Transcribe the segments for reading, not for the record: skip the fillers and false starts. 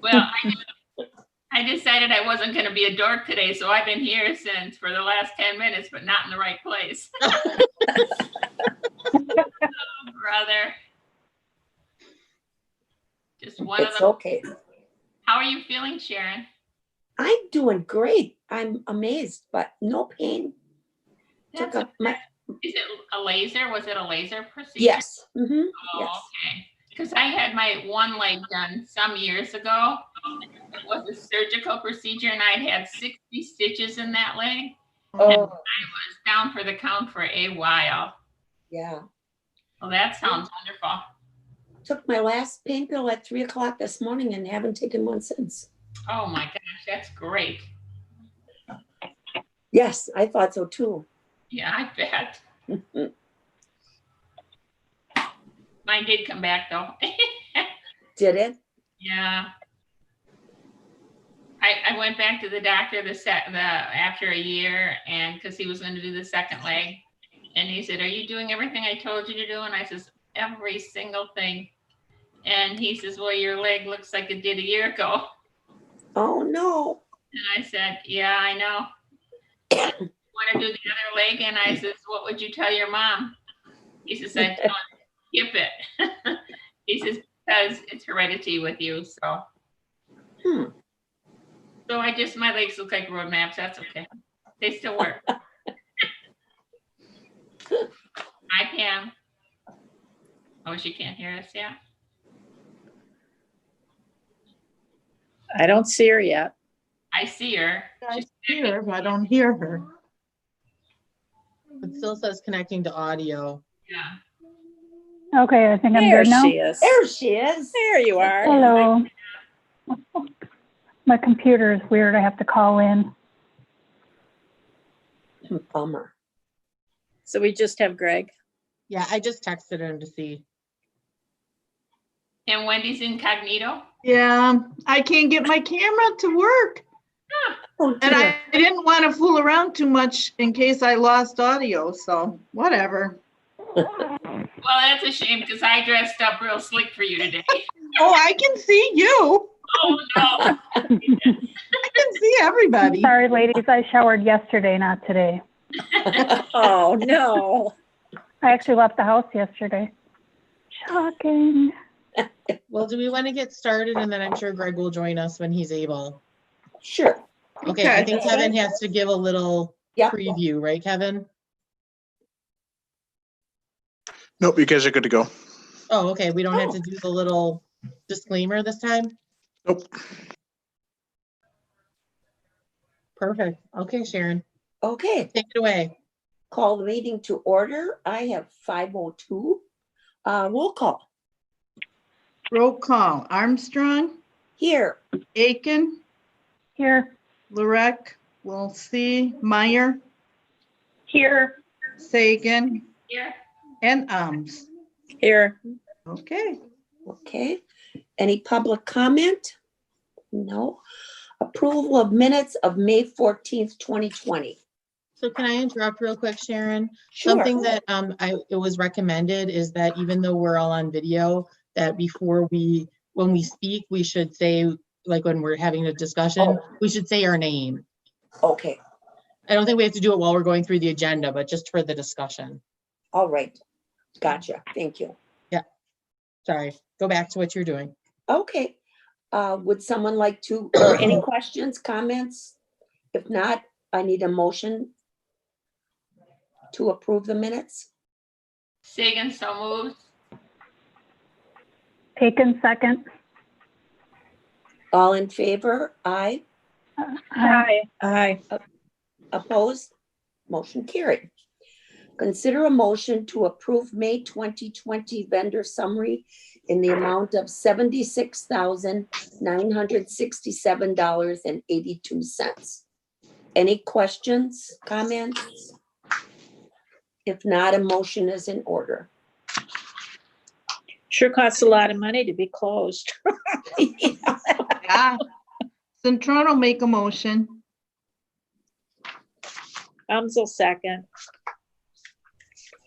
Well, I decided I wasn't going to be a dork today, so I've been here since for the last 10 minutes, but not in the right place. Oh, brother. Just one of It's them. okay. How are you feeling, Sharon? I'm doing great. I'm amazed, but no pain. That's Took up my, Is it a laser? Was it a laser procedure? yes. Oh, Yes. okay. Because I had my one leg done some years ago. It was a surgical procedure, and I'd had 60 stitches in that leg. And I Oh, was down for the count for a while. yeah. Well, that sounds wonderful. Took my last pain pill at 3:00 this morning and haven't taken one since. Oh my gosh, that's great. Yes, I thought so too. Yeah, I bet. Mine did come back though. Did it? Yeah. I went back to the doctor after a year, and because he was going to do the second leg, and he said, "Are you doing everything I told you to do?" And I says, "Every single thing." And he says, "Well, your leg looks like it did a year ago." Oh no. And I said, "Yeah, I know." Want to do the other leg? And I says, "What would you tell your mom?" He says, "I tell her, skip it." He says, "Because it's heredity with you." So, so my legs look like road maps. That's okay. They still work. Hi, Pam. Oh, she can't hear us yet. I don't see her yet. I see her. I see her, but I don't hear her. It still says connecting to audio. Yeah. Okay, I think I'm There good now. she is. There she is. There you are. Hello. My computer is weird. I have to call in. Bummer. So we just have Greg. Yeah, I just texted him to see. And Wendy's incognito. Yeah, I can't get my camera to work. Oh, And dear. I didn't want to fool around too much in case I lost audio, so whatever. Well, that's a shame because I dressed up real slick for you today. Oh, I can see you. Oh, no. I can see everybody. Sorry, ladies. I showered yesterday, not today. Oh, no. I actually left the house yesterday. Shocking. Well, do we want to get started? And then I'm sure Greg will join us when he's able. Sure. Okay, I Okay. think Kevin has to give a little Yep. preview, right, Kevin? Nope, you guys are good to go. Oh, okay. We don't have to do the little disclaimer this time? Nope. Perfect. Okay, Sharon, Okay. take it away. Call the meeting to order. I have 5:02. Roll call. Roll call. Armstrong, Here. Aiken, Here. Lorek, we'll see, Meyer, Here. Sagan, Here. and Ams. Here. Okay. Okay. Any public comment? No. Approval of minutes of May 14th, 2020. So can I interrupt real quick, Sharon? Sure. Something that it was recommended is that even though we're all on video, that when we speak, we should say, like when we're having a discussion, we should say our name. Okay. I don't think we have to do it while we're going through the agenda, but just for the discussion. All right. Gotcha. Thank you. Sorry, go back to what you're doing. Okay. Would someone like to, or any questions, comments? If not, I need a motion to approve the minutes. Sagan so moved. Taken second. All in favor? Aye. Aye. Aye. Opposed? Motion carried. Consider a motion to approve May 2020 vendor summary in the amount of $76,967.82. Any questions, comments? If not, a motion is in order. Sure costs a lot of money to be closed. Yeah. Centron will make a motion. Umsel second.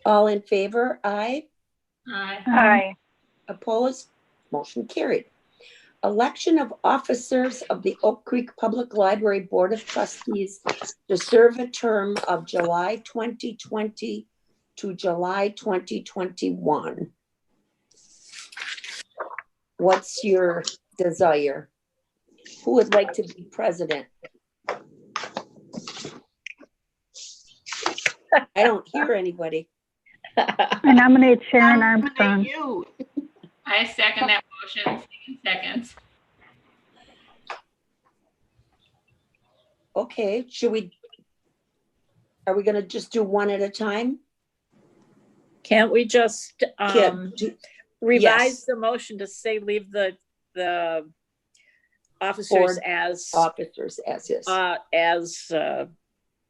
All in favor? Aye. Aye. Aye. Opposed? Motion carried. Election of officers of the Oak Creek Public Library Board of Trustees to serve a term of July 2020 to July 2021. What's your desire? Who would like to be president? I don't hear anybody. I nominate Sharon Nominate Armstrong. you. I second that motion, seconds. Okay, are we gonna just do one at a time? Can't we just Kim, yes. revise the motion to say leave the officers Board as Officers as is.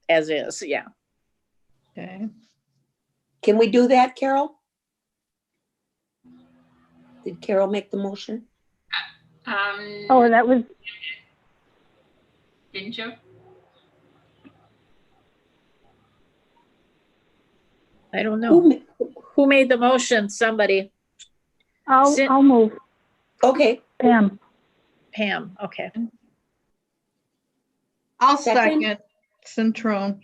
as is, yeah. Okay. Can we do that, Carol? Did Carol make the motion? Oh, that was, Didn't you? I don't Who know. ma- Who made the motion? Somebody. Sit- I'll move. Okay, Pam. Pam, okay. I'll Second. second. Centron.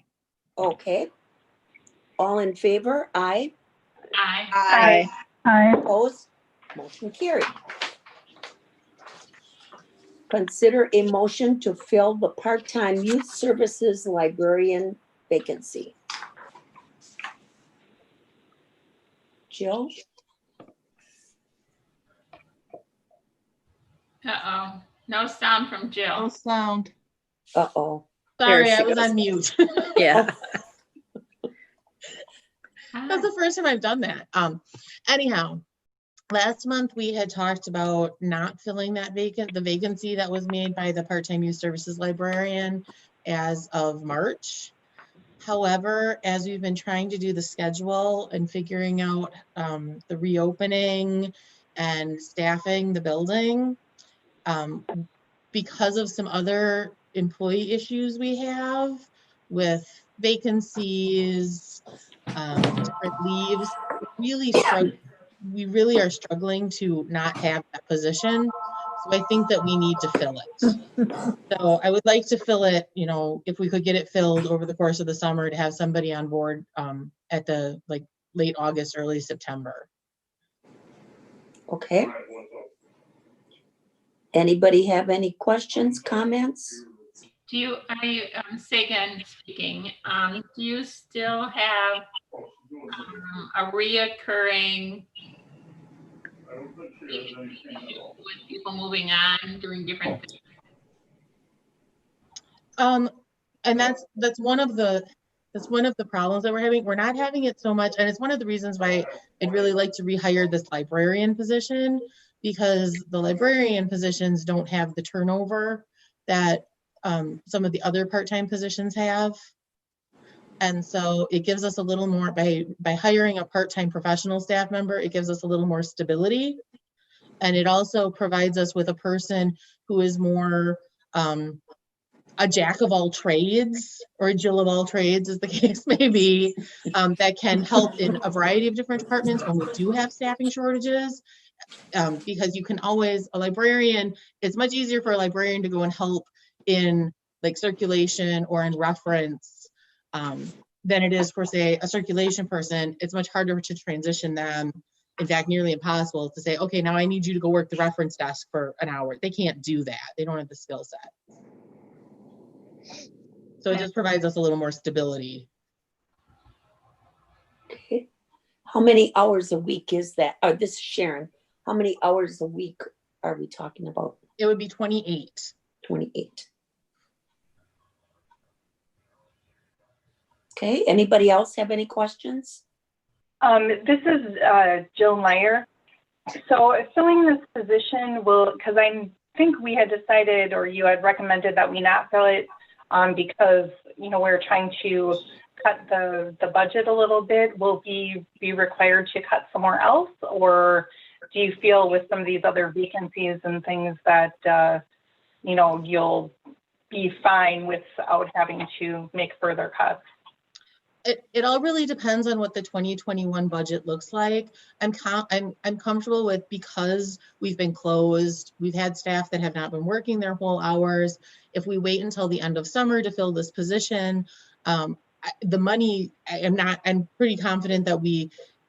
okay. All in favor? Aye. Aye. Aye. Aye. Opposed? Motion carried. Consider a motion to fill the part-time youth services librarian vacancy. Jill? Uh-oh, no sound from No Jill. sound. Uh-oh. Sorry, There she I was goes. on mute. Yeah. That's the first time I've done that. Anyhow, last month we had talked about not filling that the vacancy that was made by the part-time youth services librarian as of March. However, as we've been trying to do the schedule and figuring out the reopening and staffing the building, because of some other employee issues we have with vacancies, different leaves, we really are struggling to not have that position. So I think that we need to fill it. So I would like to fill it, you know, if we could get it filled over the course of the summer to have somebody on board at the late August, early September. Okay. Anybody have any questions, comments? Do you, Sagan speaking, do you still have a reoccurring with people moving on, doing different things? And that's one of the problems that we're having. We're not having it so much, and it's one of the reasons why I'd really like to rehire this librarian position, because the librarian positions don't have the turnover that some of the other part-time positions have. And so it gives us a little more, by hiring a part-time professional staff member, it gives us a little more stability. And it also provides us with a person who is more a jack of all trades, or a Jill of all trades, as the case may be, that can help in a variety of different departments when we do have staffing shortages. Because you can always, it's much easier for a librarian to go and help in like circulation or in reference than it is for, say, a circulation person. It's much harder to transition them. In fact, nearly impossible to say, okay, now I need you to go work the reference desk for an hour. They can't do that. They don't have the skill set. So it just provides us a little more stability. Okay. How many hours a week is that? Oh, this is Sharon. How many hours a week are we talking about? It would be 28. 28. Okay, anybody else have any questions? This is Jill Meyer. So filling this position will, because I think we had decided, or you had recommended that we not fill it because, you know, we're trying to cut the budget a little bit. Will we be required to cut somewhere else? Or do you feel with some of these other vacancies and things that, you know, you'll be fine without having to make further cuts? It all really depends on what the 2021 budget looks like. I'm comfortable with, because we've been closed, we've had staff that have not been working their whole hours. If we wait until the end of summer to fill this position, the money, I'm pretty confident that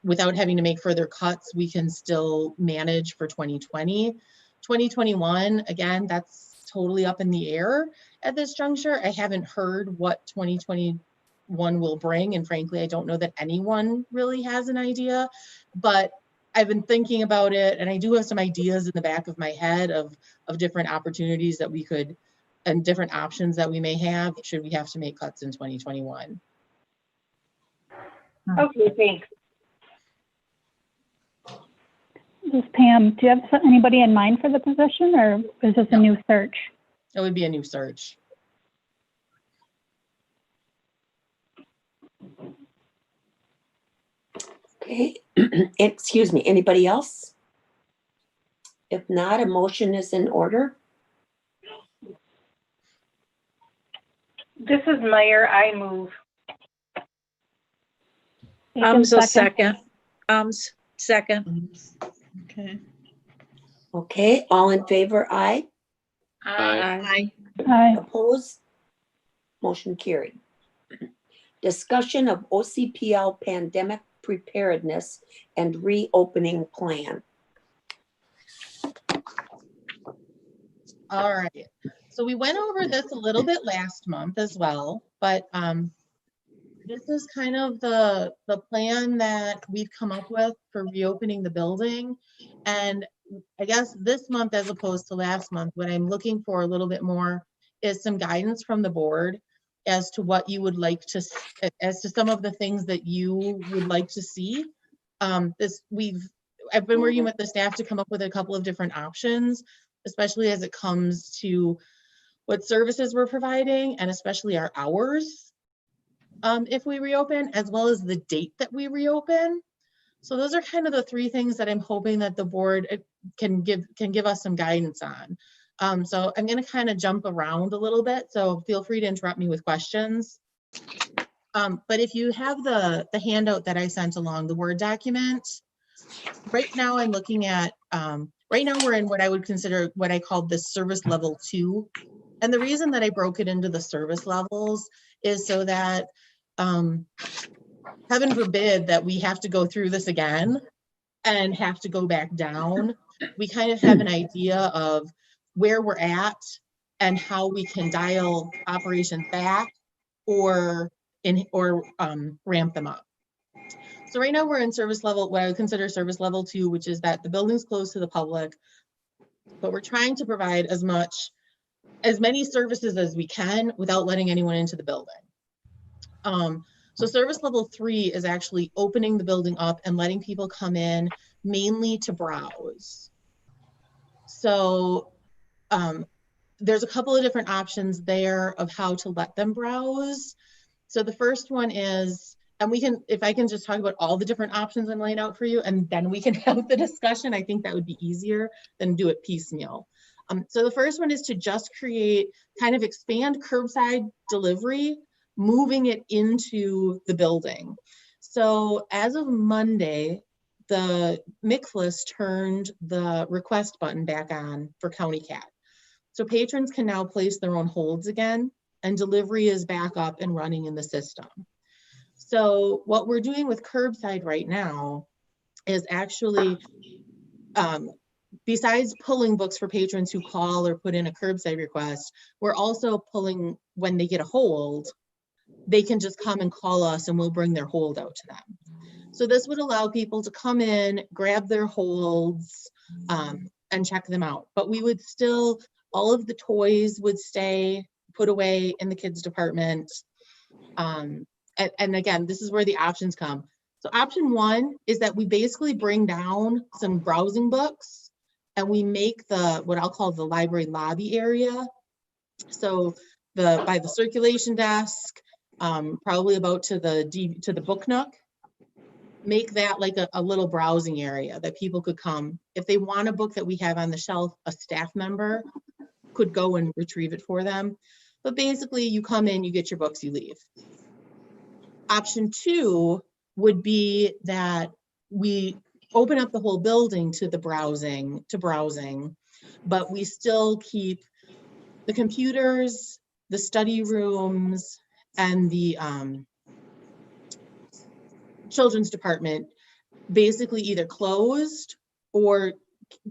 without having to make further cuts, we can still manage for 2020. 2021, again, that's totally up in the air at this juncture. I haven't heard what 2021 will bring, and frankly, I don't know that anyone really has an idea, but I've been thinking about it, and I do have some ideas in the back of my head of different opportunities that we could, and different options that we may have should we have to make cuts in 2021. Okay, thanks. This is Pam. Do you have anybody in mind for the position, or is this a new search? It would be a new search. Okay, excuse me, anybody else? If not, a motion is in order. This is Meyer. I move. Ums a second. Ums, second. Okay. Okay, all in favor, aye. Aye. Aye. Opposed? Motion carried. Discussion of OCPL pandemic preparedness and reopening plan. All right, so we went over this a little bit last month as well, but this is kind of the plan that we've come up with for reopening the building. And I guess this month, as opposed to last month, what I'm looking for a little bit more is some guidance from the board as to what you would like to, as to some of the things that you would like to see. I've been working with the staff to come up with a couple of different options, especially as it comes to what services we're providing, and especially our hours if we reopen, as well as the date that we reopen. So those are kind of the three things that I'm hoping that the board can give us some guidance on. So I'm going to kind of jump around a little bit, so feel free to interrupt me with questions. But if you have the handout that I sent along, the Word document, right now I'm looking at, right now we're in what I would consider what I called the service level 2. And the reason that I broke it into the service levels is so that, heaven forbid that we have to go through this again and have to go back down, we kind of have an idea of where we're at and how we can dial operations back or ramp them up. So right now we're in service level, what I would consider service level 2, which is that the building's closed to the public, but we're trying to provide as many services as we can without letting anyone into the building. So service level 3 is actually opening the building up and letting people come in mainly to browse. So there's a couple of different options there of how to let them browse. So the first one is, and if I can just talk about all the different options I'm laying out for you, and then we can have the discussion, I think that would be easier than do it piecemeal. So the first one is to just expand curbside delivery, moving it into the building. So as of Monday, the MCFLS turned the request button back on for County Cat. So patrons can now place their own holds again, and delivery is back up and running in the system. So what we're doing with curbside right now is actually, besides pulling books for patrons who call or put in a curbside request, we're also pulling, when they get a hold, they can just come and call us and we'll bring their hold out to them. So this would allow people to come in, grab their holds, and check them out. But we would still, all of the toys would stay put away in the kids department. And again, this is where the options come. So option 1 is that we basically bring down some browsing books and we make what I'll call the library lobby area. So by the circulation desk, probably about to the book nook, make that like a little browsing area that people could come. If they want a book that we have on the shelf, a staff member could go and retrieve it for them. But basically you come in, you get your books, you leave. Option 2 would be that we open up the whole building to browsing, but we still keep the computers, the study rooms, and the children's department basically either closed, or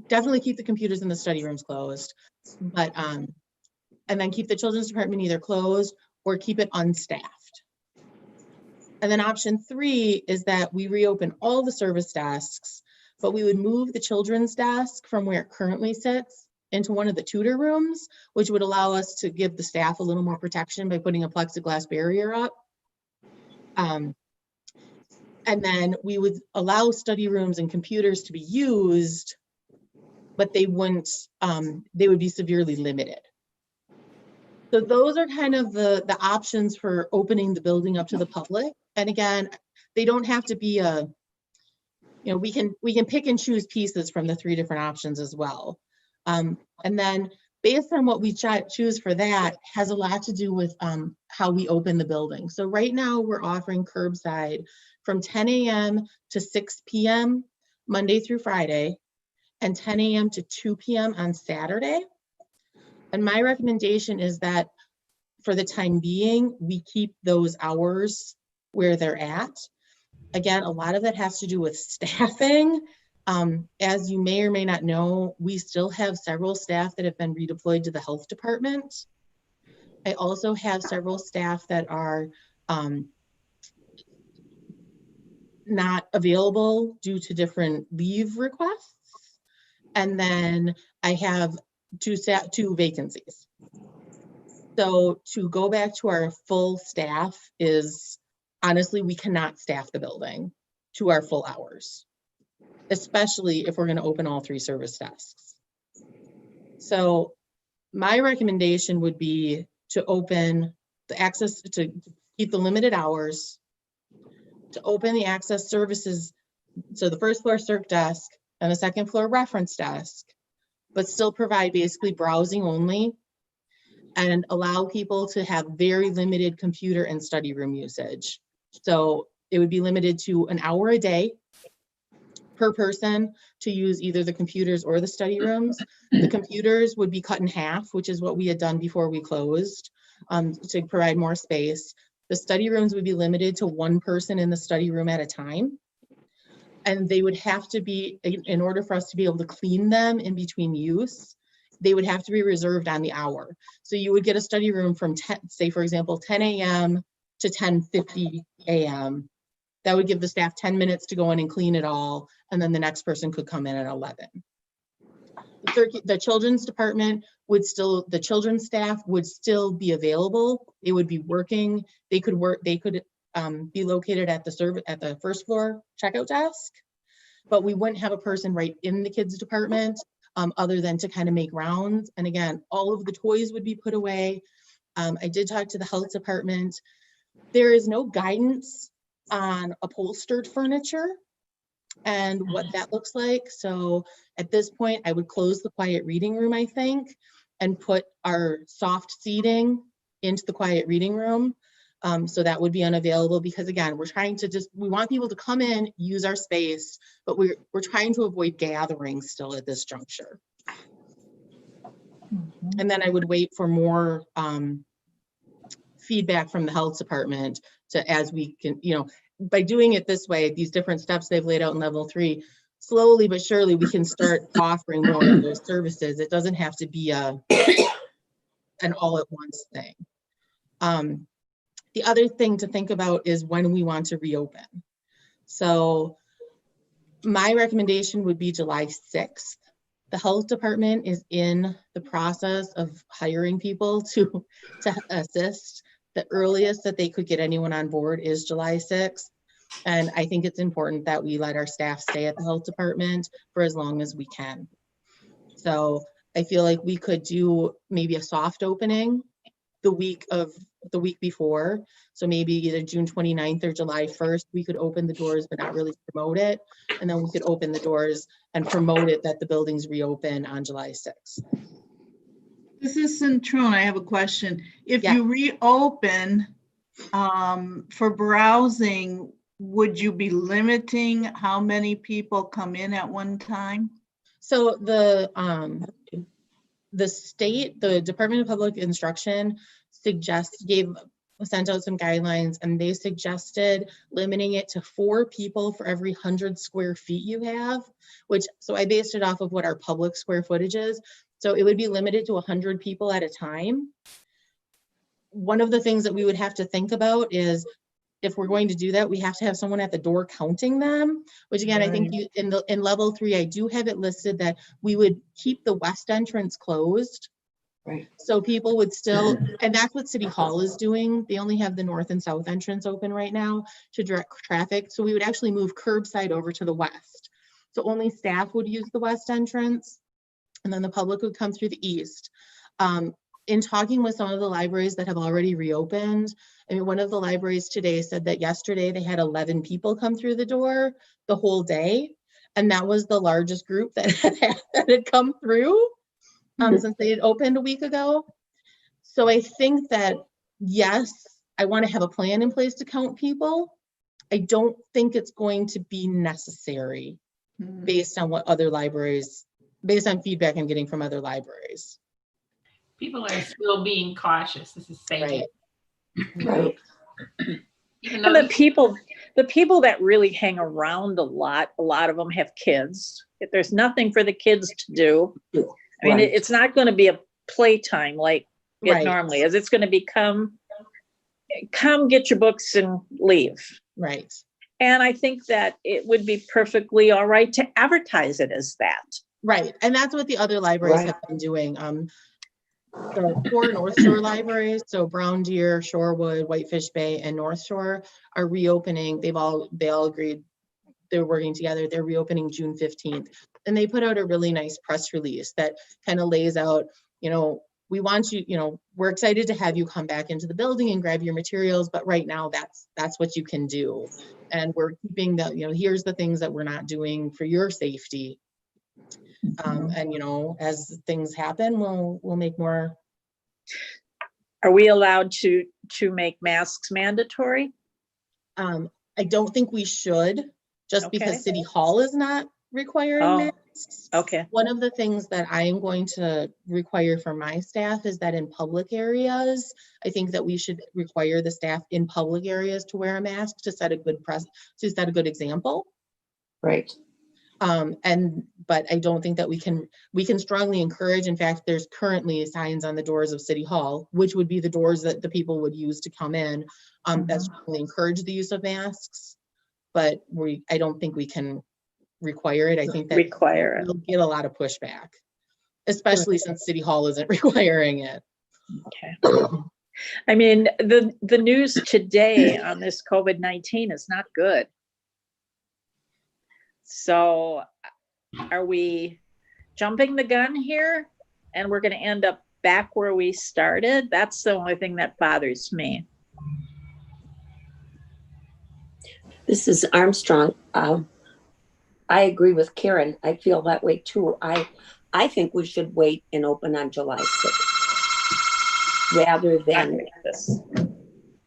definitely keep the computers in the study rooms closed, but and then keep the children's department either closed or keep it unstaffed. And then option 3 is that we reopen all the service desks, but we would move the children's desk from where it currently sits into one of the tutor rooms, which would allow us to give the staff a little more protection by putting a plexiglass barrier up. And then we would allow study rooms and computers to be used, but they wouldn't, they would be severely limited. So those are kind of the options for opening the building up to the public. And again, they don't have to be we can pick and choose pieces from the 3 different options as well. And then based on what we choose for that has a lot to do with how we open the building. So right now we're offering curbside from 10 a.m. to 6 p.m. Monday through Friday, and 10 a.m. to 2 p.m. on Saturday. And my recommendation is that for the time being, we keep those hours where they're at. Again, a lot of that has to do with staffing. As you may or may not know, we still have several staff that have been redeployed to the health department. I also have several staff that are not available due to different leave requests. And then I have 2 vacancies. So to go back to our full staff is, honestly, we cannot staff the building to our full hours, especially if we're going to open all 3 service desks. So my recommendation would be to open the access, to keep the limited hours, to open the access services, so the first floor circ desk and the second floor reference desk, but still provide basically browsing only, and allow people to have very limited computer and study room usage. So it would be limited to an hour a day per person to use either the computers or the study rooms. The computers would be cut in half, which is what we had done before we closed, to provide more space. The study rooms would be limited to 1 person in the study room at a time. And they would have to be, in order for us to be able to clean them in between use, they would have to be reserved on the hour. So you would get a study room from 10, say for example, 10 a.m. to 10:50 a.m. That would give the staff 10 minutes to go in and clean it all, and then the next person could come in at 11. The children's department would still, the children's staff would still be available. They would be working. They could work. They could be located at the first floor checkout desk, but we wouldn't have a person right in the kids department other than to kind of make rounds. And again, all of the toys would be put away. I did talk to the health department. There is no guidance on upholstered furniture and what that looks like. So at this point, I would close the quiet reading room, I think, and put our soft seating into the quiet reading room. So that would be unavailable, because again, we're trying to we want people to come in, use our space, but we're trying to avoid gatherings still at this juncture. And then I would wait for more feedback from the health department as we can, by doing it this way, these different steps they've laid out in level 3, slowly but surely we can start offering more of those services. It doesn't have to be an all at once thing. The other thing to think about is when we want to reopen. So my recommendation would be July 6th. The health department is in the process of hiring people to assist. The earliest that they could get anyone on board is July 6th. And I think it's important that we let our staff stay at the health department for as long as we can. So I feel like we could do maybe a soft opening the week before. So maybe either June 29th or July 1st, we could open the doors, but not really promote it. And then we could open the doors and promote it that the buildings reopen on July 6th. This is Centrone. I have a question. If Yeah. you reopen For browsing, would you be limiting how many people come in at one time? So the state, the Department of Public Instruction sent out some guidelines, and they suggested limiting it to 4 people for every 100 square feet you have, so I based it off of what our public square footage is. So it would be limited to 100 people at a time. One of the things that we would have to think about is, if we're going to do that, we have to have someone at the door counting them, which again, I think in level 3, I do have it listed that we would keep the west entrance closed. Right. So people would still, and that's what City Hall is doing. They only have the north and south entrance open right now to direct traffic. So we would actually move curbside over to the west. So only staff would use the west entrance, and then the public would come through the east. In talking with some of the libraries that have already reopened, I mean, one of the libraries today said that yesterday they had 11 people come through the door the whole day. And that was the largest group that had come through since they had opened a week ago. So I think that, yes, I want to have a plan in place to count people. I don't think it's going to be necessary based on what other libraries, based on feedback I'm getting from other libraries. People are still being cautious. This is safe. Right. Even And though the people that really hang around a lot of them have kids. If there's nothing for the kids to do, I mean, Right. it's not going to be a playtime like it Right. normally is. It's going to be come get your books and leave. Right. And I think that it would be perfectly all right to advertise it as that. Right. And that's what the other libraries Right. have been doing. The 4 North Shore libraries, so Brown Deer, Shorewood, Whitefish Bay, and North Shore, are reopening. They all agreed, they're working together. They're reopening June 15th. And they put out a really nice press release that kind of lays out, we want you, we're excited to have you come back into the building and grab your materials, but right now that's what you can do. And we're keeping here's the things that we're not doing for your safety. And as things happen, we'll make more. Are we allowed to make masks mandatory? I don't think we should, just Okay. because City Hall is not requiring Oh, masks. okay. One of the things that I am going to require for my staff is that in public areas, I think that we should require the staff in public areas to wear a mask to set a good example. Right. But I don't think that we can strongly encourage. In fact, there's currently signs on the doors of City Hall, which would be the doors that the people would use to come in, that strongly encourage the use of masks. But I don't think we can require it. I think that we'll get a lot of pushback, especially since City Hall isn't requiring it. Okay. I mean, the news today on this COVID-19 is not good. So are we jumping the gun here and we're going to end up back where we started? That's the only thing that bothers me. This is Armstrong. I agree with Karen. I feel that way too. I think we should wait and open on July 6th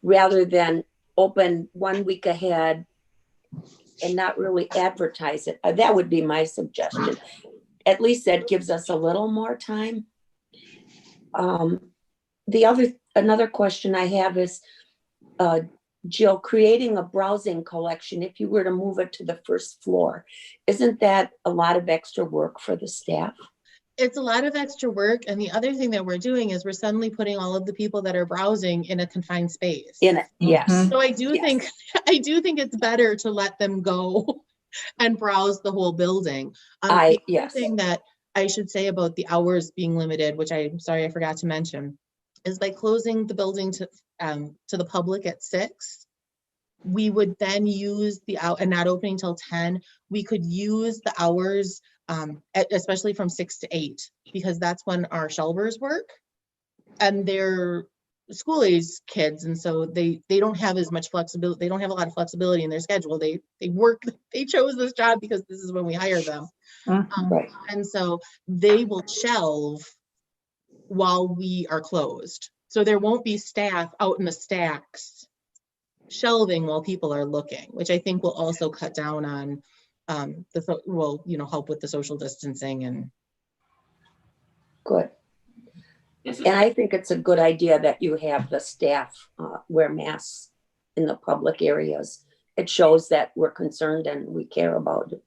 rather than open 1 week ahead and not really advertise it. That would be my suggestion. At least that gives us a little more time. Another question I have is, Jill, creating a browsing collection, if you were to move it to the first floor, isn't that a lot of extra work for the staff? It's a lot of extra work. And the other thing that we're doing is we're suddenly putting all of the people that are browsing in a confined space. Yes. So I do think it's better to let them go and browse the whole building. The other thing that I should say about the hours being limited, which I'm sorry I forgot to mention, is by closing the building to the public at 6, we would then use and not opening till 10, we could use the hours, especially from 6 to 8, because that's when our shelvers work, and they're school-age kids, and so they don't have as much flexibility. They don't have a lot of flexibility in their schedule. They chose this job because this is when we hire them. Right. And so they will shelve while we are closed. So there won't be staff out in the stacks shelving while people are looking, which I think will also cut down on help with the social distancing and Good. This is, And I think it's a good idea that you have the staff wear masks in the public areas. It shows that we're concerned and we care about it.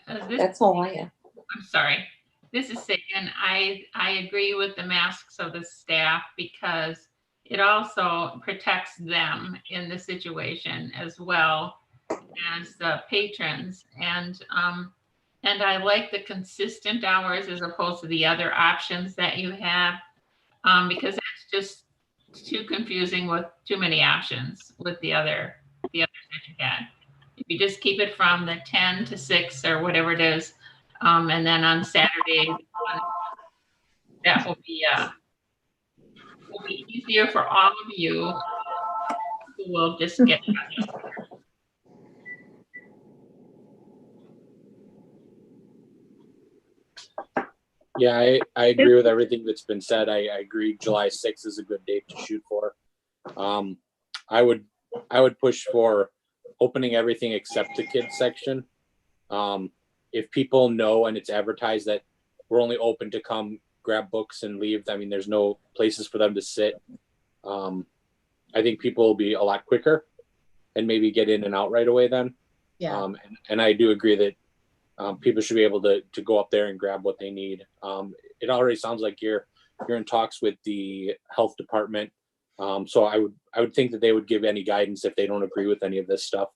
That's all I have. I'm sorry. This is Sagan. I agree with the masks of the staff because it also protects them in the situation as well as the patrons. And I like the consistent hours as opposed to the other options that you have, because that's just too confusing with too many options with the others that you had. If you just keep it from the 10 to 6 or whatever it is, and then on Saturday, that will be easier for all of you who will just get it. Yeah, I agree with everything that's been said. I agree July 6th is a good date to shoot for. I would push for opening everything except the kids section. If people know and it's advertised that we're only open to come grab books and leave, I mean, there's no places for them to sit. I think people will be a lot quicker and maybe get in and out right away then. yeah. And I do agree that people should be able to go up there and grab what they need. It already sounds like you're in talks with the health department. So I would think that they would give any guidance if they don't agree with any of this stuff.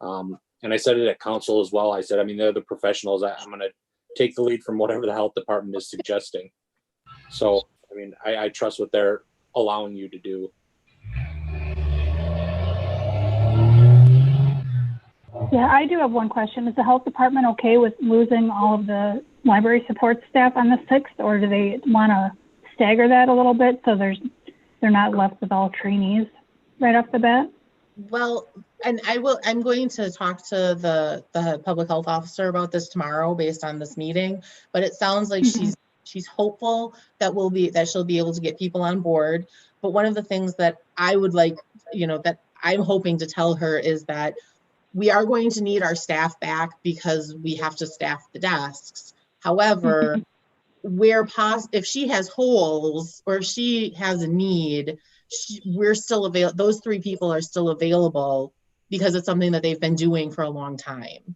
And I said it at council as well. I said, I mean, they're the professionals. I'm going to take the lead from whatever the health department is suggesting. So, I mean, I trust what they're allowing you to do. Yeah, I do have one question. Is the health department okay with losing all of the library support staff on the 6th, or do they want to stagger that a little bit so they're not left with all trainees right off the bat? Well, and I'm going to talk to the public health officer about this tomorrow based on this meeting, but it sounds like she's hopeful that she'll be able to get people on board. But one of the things that I would like, that I'm hoping to tell her is that we are going to need our staff back because we have to staff the desks. However, if she has holes or if she has a need, we're still available. Those 3 people are still available because it's something that they've been doing for a long time.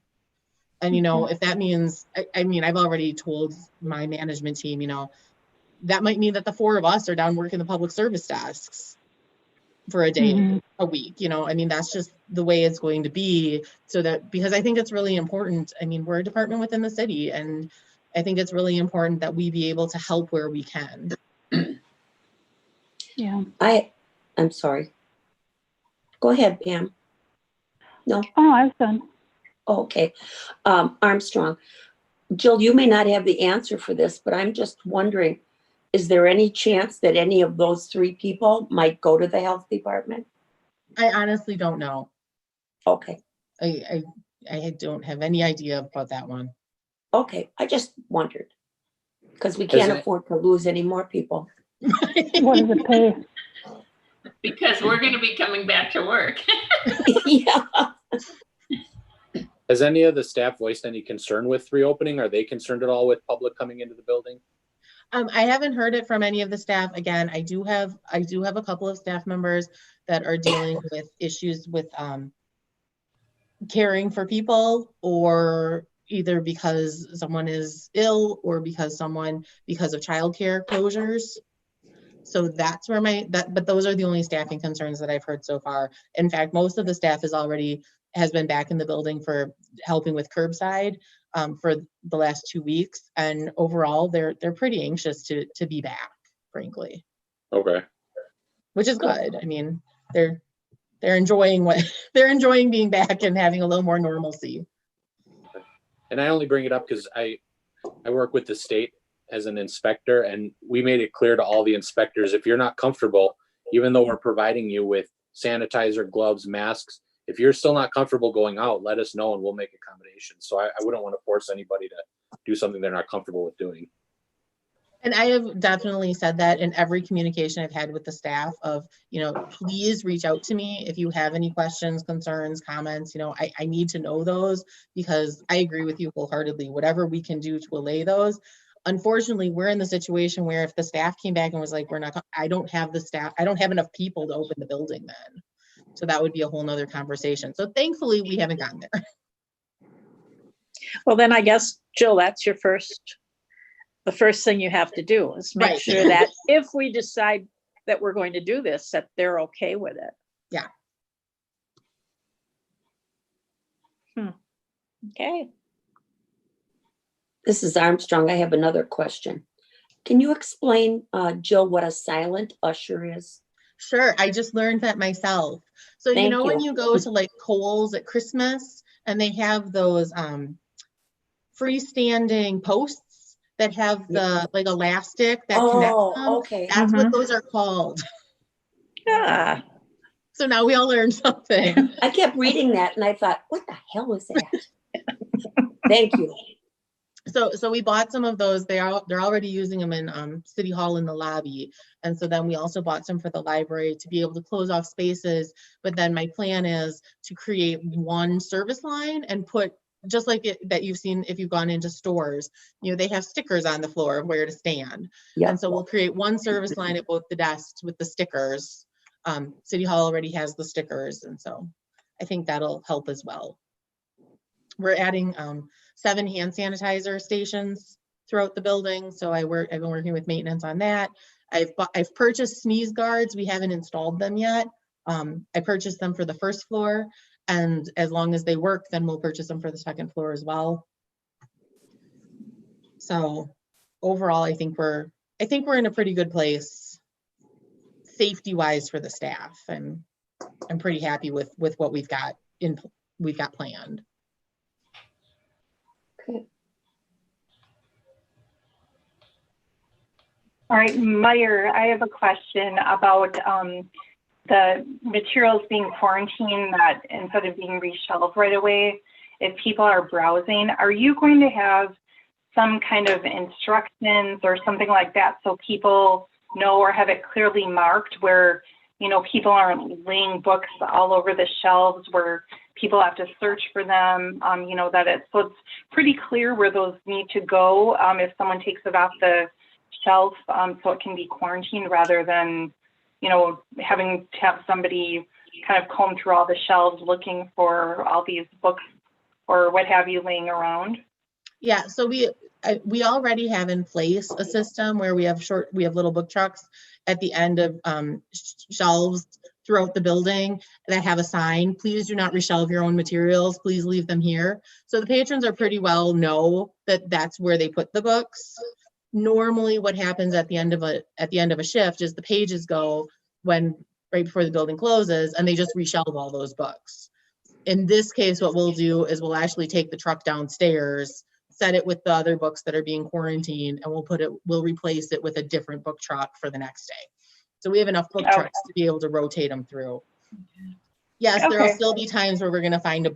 And, if that means, I mean, I've already told my management team, that might mean that the 4 of us are down working the public service desks for a day, a week, I mean, that's just the way it's going to be, because I think it's really important. I mean, we're a department within the city, and I think it's really important that we be able to help where we can. Yeah. I'm sorry. Go ahead, Pam. No? Oh, I was done. Oh, okay. Armstrong. Jill, you may not have the answer for this, but I'm just wondering, is there any chance that any of those 3 people might go to the health department? I honestly don't know. Okay. I don't have any idea about that one. Okay. I just wondered because we can't afford to lose any more people. What does it pay? Because we're going to be coming back to work. Yeah. Has any of the staff voiced any concern with reopening? Are they concerned at all with public coming into the building? I haven't heard it from any of the staff. Again, I do have a couple of staff members that are dealing with issues with caring for people, or either because someone is ill or because of childcare closures. So that's where but those are the only staffing concerns that I've heard so far. In fact, most of the staff has been back in the building for helping with curbside for the last 2 weeks. And overall, they're pretty anxious to be back, frankly. Okay. Which is good. I mean, they're enjoying being back and having a little more normalcy. And I only bring it up because I work with the state as an inspector, and we made it clear to all the inspectors, if you're not comfortable, even though we're providing you with sanitizer, gloves, masks, if you're still not comfortable going out, let us know and we'll make accommodations. So I wouldn't want to force anybody to do something they're not comfortable with doing. And I have definitely said that in every communication I've had with the staff of, please reach out to me if you have any questions, concerns, comments. I need to know those, because I agree with you wholeheartedly. Whatever we can do to allay those. Unfortunately, we're in the situation where if the staff came back and was like, I don't have the staff, I don't have enough people to open the building then. So that would be a whole nother conversation. So thankfully we haven't gotten there. Well, then I guess, Jill, that's the first thing you have to do is make Right. sure that if we decide that we're going to do this, that they're okay with it. Yeah. Okay. This is Armstrong. I have another question. Can you explain, Jill, what a silent usher is? Sure, I just learned that myself. So Thank when you. you go to like Kohl's at Christmas and they have those freestanding posts that have the like elastic that connects them. Okay. That's what those are called. Yeah. So now we all learned something. I kept reading that and I thought, what the hell was that? Thank you. So we bought some of those. They're already using them in City Hall in the lobby. And so then we also bought some for the library to be able to close off spaces. But then my plan is to create one service line and put, just like that you've seen if you've gone into stores, they have stickers on the floor of where to stand. Yep. And so we'll create one service line at both the desks with the stickers. City Hall already has the stickers. And so I think that'll help as well. We're adding 7 hand sanitizer stations throughout the building. So I've been working with maintenance on that. I've purchased sneeze guards. We haven't installed them yet. I purchased them for the first floor, and as long as they work, then we'll purchase them for the second floor as well. So overall, I think we're in a pretty good place safety wise for the staff, and I'm pretty happy with what we've got planned. Okay. All right, Meyer, I have a question about the materials being quarantined, that instead of being reshelved right away, if people are browsing, are you going to have some kind of instructions or something like that so people know or have it clearly marked where, people aren't laying books all over the shelves where people have to search for them, so it's pretty clear where those need to go if someone takes it off the shelf, so it can be quarantined rather than, having to have somebody kind of comb through all the shelves looking for all these books or what have you laying around. Yeah, so we already have in place a system where we have little book trucks at the end of shelves throughout the building that have a sign, please do not reshelve your own materials, please leave them here. So the patrons are pretty well know that that's where they put the books. Normally what happens at the end of a shift is the pages go right before the building closes, and they just reshelve all those books. In this case, what we'll do is we'll actually take the truck downstairs, set it with the other books that are being quarantined, and we'll replace it with a different book truck for the next day. So we have enough book trucks to be able to rotate them through. Yes, there'll still be times where we're going to find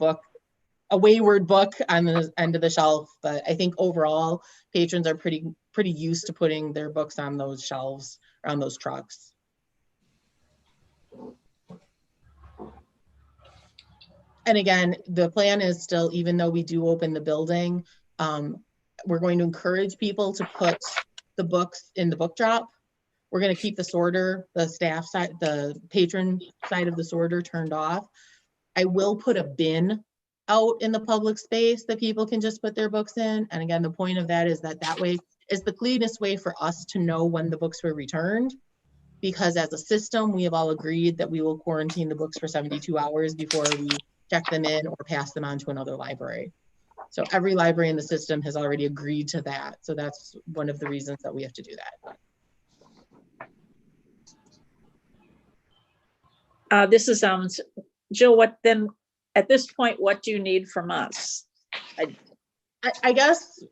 a wayward book on the end of the shelf, but I think overall patrons are pretty used to putting their books on those shelves or on those trucks. And again, the plan is still, even though we do open the building, we're going to encourage people to put the books in the book drop. We're going to keep the sorter, the staff side, the patron side of the sorter turned off. I will put a bin out in the public space that people can just put their books in. And again, the point of that is that way is the cleanest way for us to know when the books were returned. Because as a system, we have all agreed that we will quarantine the books for 72 hours before we check them in or pass them on to another library. So every library in the system has already agreed to that. So that's one of the reasons that we have to do that. This is Jill, what then at this point, what do you need from us? I guess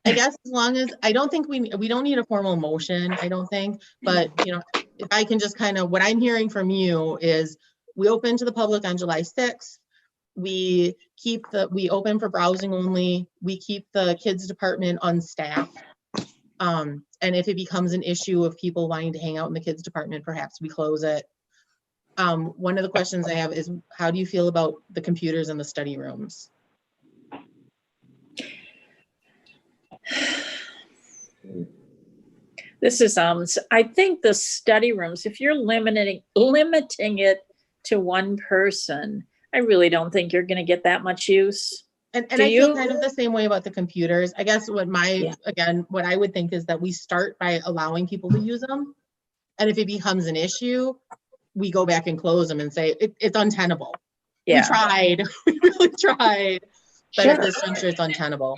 as long as, I don't think we don't need a formal motion, I don't think, but if I can just kind of, what I'm hearing from you is we open to the public on July 6th. We open for browsing only. We keep the kids department unstaffed. And And if it becomes an issue of people wanting to hang out in the kids department, perhaps we close it. One of the questions I have is, how do you feel about the computers in the study rooms? This is, I think the study rooms, if you're limiting it to one person, I really don't think you're gonna get that much use. And Do I feel you? kind of the same way about the computers. I guess what Yeah. again, what I would think is that we start by allowing people to use them. And if it becomes an issue, we go back and close them and say, it's untenable. We Yeah, tried, we really tried, but at Sure. this juncture, it's untenable.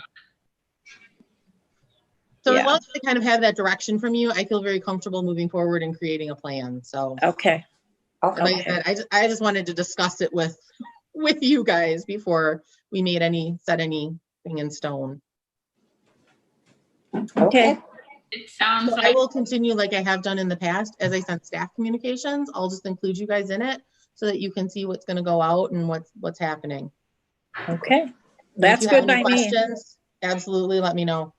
So as Yeah. long as I kind of have that direction from you, I feel very comfortable moving forward and creating a plan. So okay, like Okay. I said, I just wanted to discuss it with you guys before we set anything in stone. okay, It sounds So I like, will continue like I have done in the past. As I send staff communications, I'll just include you guys in it so that you can see what's going to go out and what's happening. okay. And That's if you have good any by me. questions, absolutely let me know.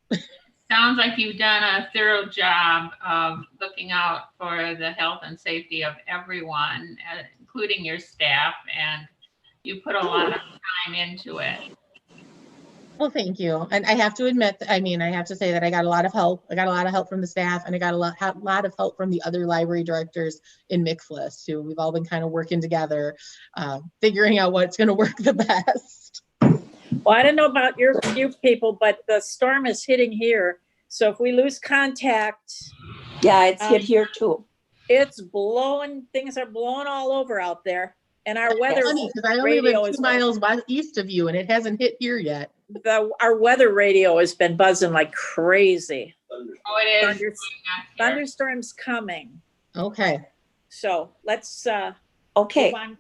sounds like you've done a thorough job of looking out for the health and safety of everyone, including your staff, and you put a lot of time into it. Well, thank you. And I have to admit, I have to say that I got a lot of help. I got a lot of help from the staff, and I got a lot of help from the other library directors in Mixlist too. We've all been kind of working together, figuring out what's going to work the best. Well, I don't know about you people, but the storm is hitting here. So if we lose contact, Yeah, it's hit here too. it's blowing, things are blowing all over out there. And our weather Funny, because I only radio live 2 miles east of you, and it hasn't hit here yet. our weather radio has been buzzing like crazy. Oh, it is. Thunderstorms coming. Okay. So let's Okay, move on.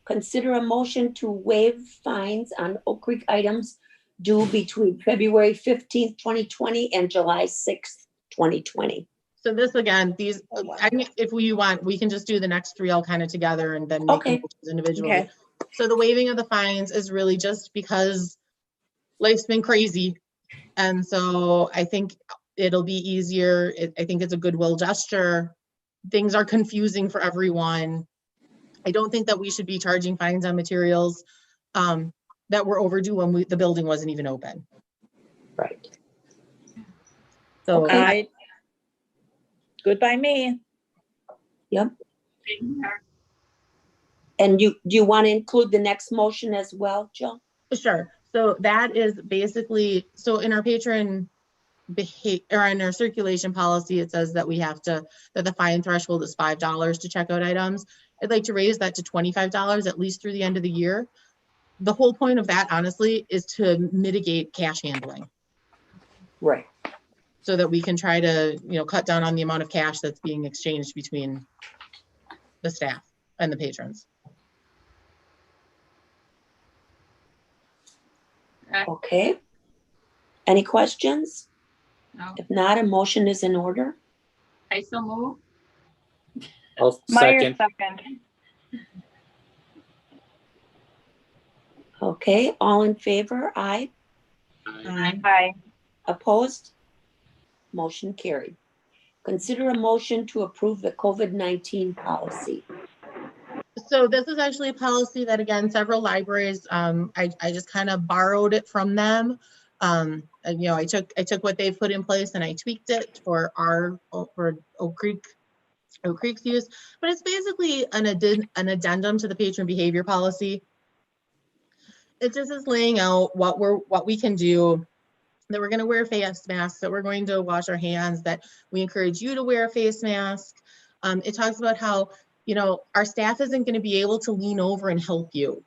consider a motion to waive fines on Oak Creek items due between February 15th, 2020 and July 6th, 2020. So this again, these, if we want, we can just do the next 3 all kind of together and then make Okay. motions individually. Okay. So the waiving of the fines is really just because life's been crazy. And so I think it'll be easier. I think it's a goodwill gesture. Things are confusing for everyone. I don't think that we should be charging fines on materials that were overdue when the building wasn't even open. Right. So Okay. Good by me. Yep. And do you want to include the next motion as well, Jill? Sure. So that is basically, so in our patron behavior, or in our circulation policy, it says that that the fine threshold is $5 to check out items. I'd like to raise that to $25 at least through the end of the year. The whole point of that, honestly, is to mitigate cash handling Right. so that we can try to, cut down on the amount of cash that's being exchanged between the staff and the patrons. Okay. Any questions? No, If not, a motion is in order. I so move. I'll Meyer second. second. Okay, all in favor? Aye. Aye. Opposed? Motion carried. Consider a motion to approve the COVID-19 policy. So this is actually a policy that, again, several libraries, I just kind of borrowed it from them. And, I took what they've put in place and I tweaked it for Oak Creek's use. But it's basically an addendum to the patron behavior policy. It just is laying out what we can do, that we're going to wear face masks, that we're going to wash our hands, that we encourage you to wear a face mask. It talks about how, our staff isn't going to be able to lean over and help you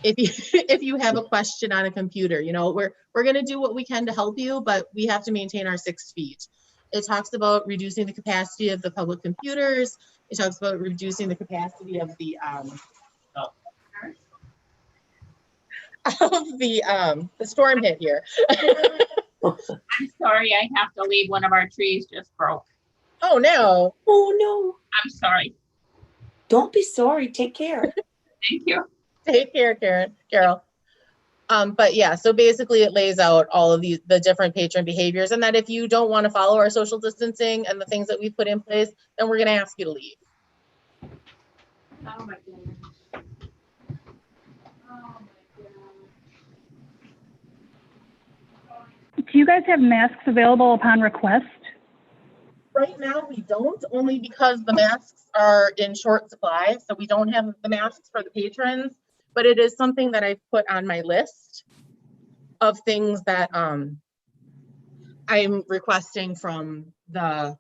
if you have a question on a computer. We're going to do what we can to help you, but we have to maintain our 6 feet. It talks about reducing the capacity of the public computers. It talks about reducing the capacity of the storm hit here. I'm sorry, I have to leave. One of our trees just broke. Oh no. Oh, no. I'm sorry. Don't be sorry. Take care. Thank you. Take care, Carol. But yeah, so basically it lays out all of the different patron behaviors, and that if you don't want to follow our social distancing and the things that we put in place, then we're going to ask you to leave. Oh my goodness. Oh my Do you guys have masks available upon request? Right now, we don't, only because the masks are in short supply, so we don't have the masks for the patrons, but it is something that I've put on my list of things that I'm requesting from the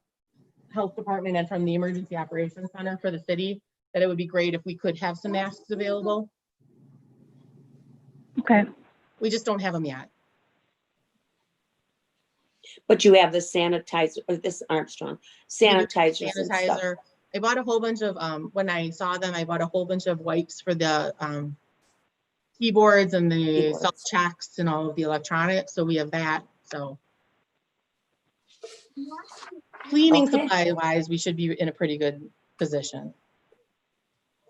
health department and from the emergency operations center for the city, that it would be great if we could have some masks available. Okay. We just don't have them yet. But you have the sanitizer, or this Armstrong, sanitizers and stuff. Sanitizer. I bought a whole bunch of, when I saw them, I bought a whole bunch of wipes for the keyboards and the Keyboards. self-checks and all of the electronics, so we have that, so. Cleaning Okay. supply wise, we should be in a pretty good position.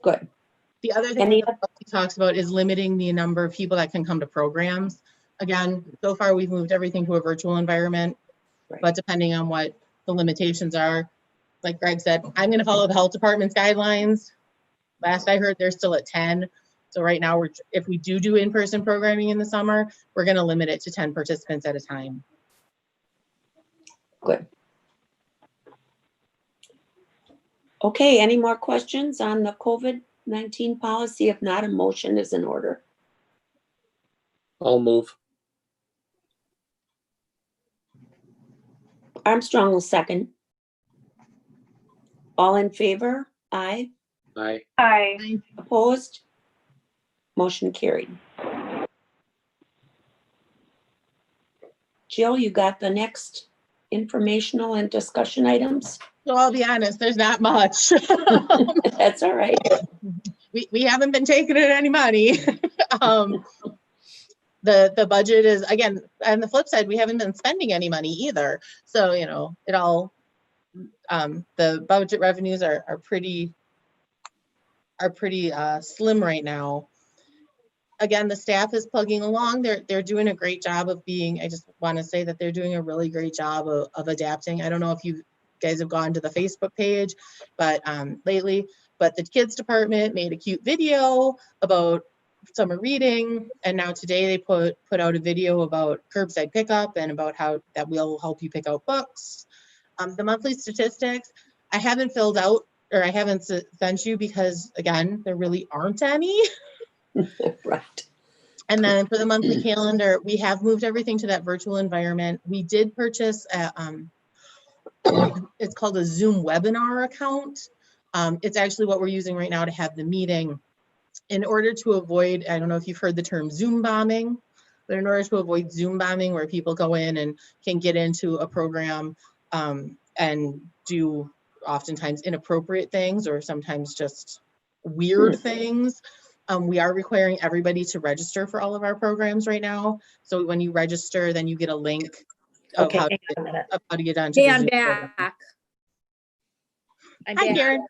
Good. The other thing Any- that the policy talks about is limiting the number of people that can come to programs. Again, so far we've moved everything to a virtual environment, Right. but depending on what the limitations are, like Greg said, I'm gonna follow the health department's guidelines. Last I heard, they're still at 10. So right now, if we do in-person programming in the summer, we're gonna limit it to 10 participants at a time. Good. Okay, any more questions on the COVID-19 policy? If not, a motion is in order. I'll move. Armstrong will second. All in favor? Aye. Aye. Aye. Opposed? Motion carried. Jill, you got the next informational and discussion items? So I'll be honest, there's not much. That's all right. We haven't been taking in any money. The budget is, again, on the flip side, we haven't been spending any money either. So, you know, it all, the budget revenues are pretty slim right now. Again, the staff is plugging along. They're doing a great job of being, I just want to say that they're doing a really great job of adapting. I don't know if you guys have gone to the Facebook page, but lately, but the kids department made a cute video about summer reading, and now today they put out a video about curbside pickup and about how that will help you pick out books. The monthly statistics I haven't filled out, or I haven't sent you, because again, there really aren't any. Right. And then for the monthly calendar, we have moved everything to that virtual environment. We did purchase it's called a Zoom webinar account. It's actually what we're using right now to have the meeting. In order to avoid, I don't know if you've heard the term Zoom bombing, but in order to avoid Zoom bombing, where people go in and can get into a program and do oftentimes inappropriate things, or sometimes just weird things, we are requiring everybody to register for all of our programs right now. So when you register, then you get a link of Okay, how hang on a minute. to get onto Hey, the I'm Zoom program. back. I'm Hi, back. Karen.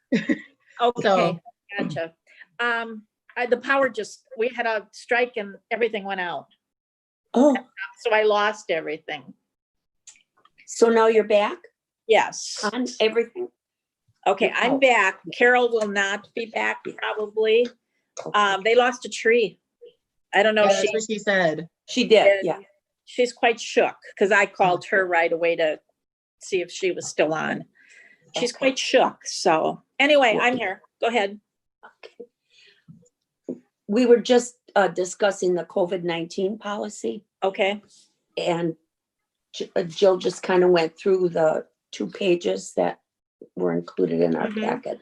Okay, So- gotcha. The power we had a strike and everything went out. Oh, So I lost everything. so now you're back Yes. on everything? Okay, I'm back. Carol will not be back probably. They lost a tree. I don't know Yeah, if that's what she said. She did, yeah. she's quite shook because I called her right away to see if she was still on. She's quite shook. So anyway, I'm here. Go ahead. We were just discussing the COVID-19 policy, Okay. and Jill just kind of went through the 2 pages that were included in our Mhm. packet.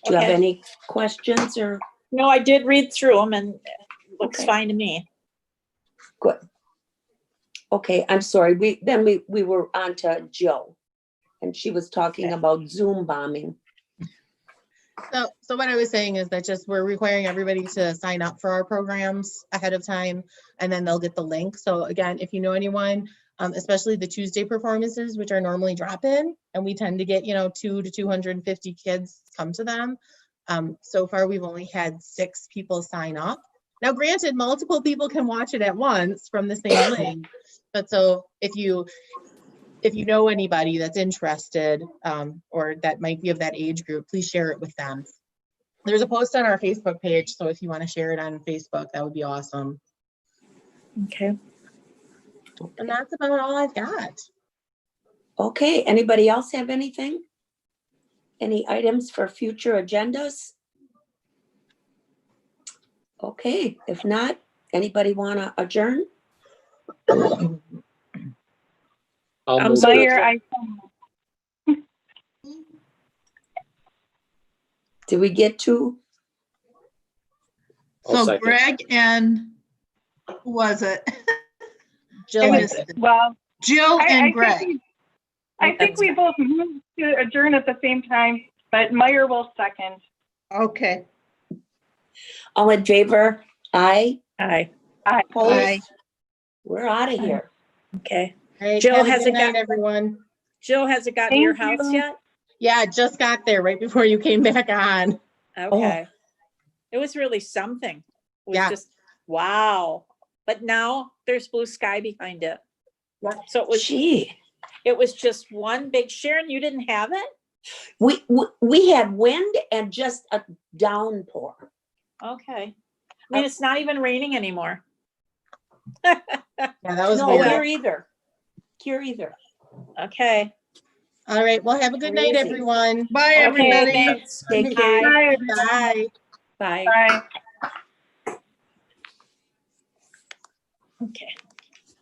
Do you have Okay. any questions or? No, I did read through them and it looks Okay. fine to me. Good. Okay, I'm sorry. We were on to Jill, and she was talking Okay. about Zoom bombing. So what I was saying is that just we're requiring everybody to sign up for our programs ahead of time, and then they'll get the link. So again, if you know anyone, especially the Tuesday performances, which are normally drop-in, and we tend to get, 200 to 250 kids come to them. So far, we've only had 6 people sign up. Now, granted, multiple people can watch it at once from the same link, but so if you know anybody that's interested, or that might be of that age group, please share it with them. There's a post on our Facebook page, so if you want to share it on Facebook, that would be awesome. Okay. And that's about all I've got. Okay, anybody else have anything? Any items for future agendas? Okay, if not, anybody want to adjourn? I'll I'm move sorry. to Mayor, adjourn. Did we get to? I'll So second. Greg and who was it? Jill, I I missed think. it. Well, Jill and Greg. I think we both moved to adjourn at the same time, but Meyer will second. Okay. All in favor? Aye. Aye. Opposed? Aye. We're out of here. Okay. All right, Jill, have a has good it got- night, everyone. Jill, has it gotten to your Thank house you. yet? Yeah, it just got there right before you came back on. Okay. It was really something. It was Yeah. just, wow. But now there's blue sky behind it. Yeah. So Gee, it was just one big, Sharon, you didn't have it? we had wind and just a downpour. Okay. I mean, it's not even raining anymore. Yeah, that was No, weird. here either. Here either. Okay. All right, well, have a good night, Crazy. everyone. Bye, Okay, everybody. thanks. Take care. Bye. Bye. Bye. Bye. Okay.